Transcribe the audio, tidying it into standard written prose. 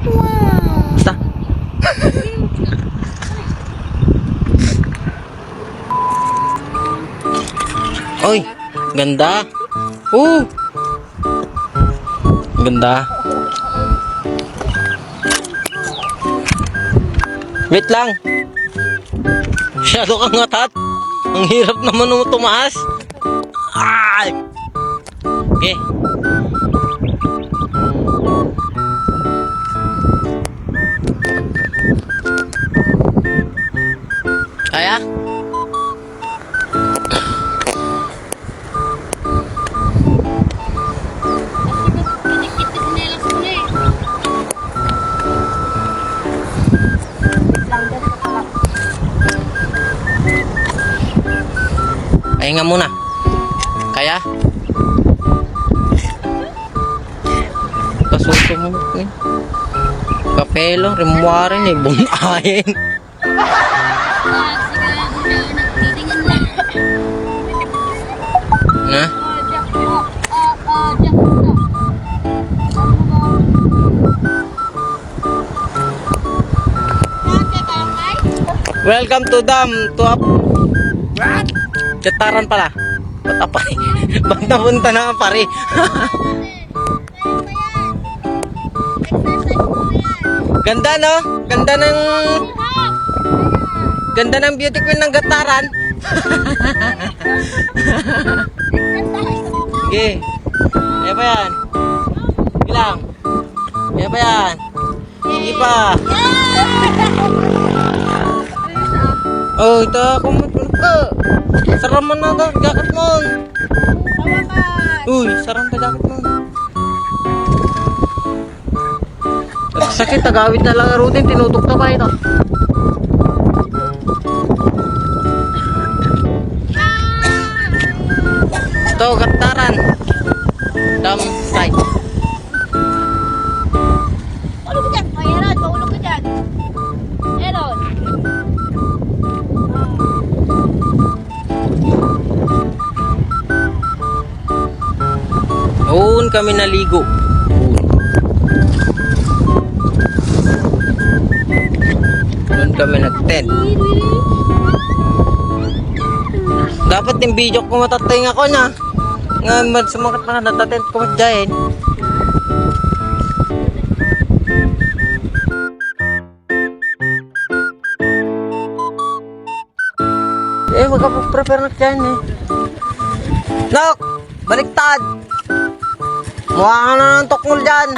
Basta. Oy, ganda. Ganda. Wait lang. Masyado kang ngatat. Ang hirap naman mo tumaas. Ay! Okay. Kaya? Pahinga muna. Kaya? Pasuso mo. Kapelo, rimuwarin eh. Bunayin. Na? Welcome to dam. To up. Jataran pala. Ba't apari? Ba't napunta na ang pari? Ganda no? Ganda ng beauty queen ng Gataran. Okay. Kaya pa yan? Bilang. Kaya pa yan? Sige pa. Oh, ito ako saraman na ito, jacket mo. Uy, saram ka jacket mo. Sakit, tagawid na lang rutin, tinutok na pa ito. Ito, Gataran. Dam site. Ano ka dyan? Mayaran, maulog ka dyan. Meron. Noon kami naligo. Noon kami nag-tent. Dapat yung video ko matating ako na. Nga sumakat pa na natatent ko dyan. Magka-prepare na dyan eh. Nok! Baliktad! Mukha ka na ng tukmol dyan.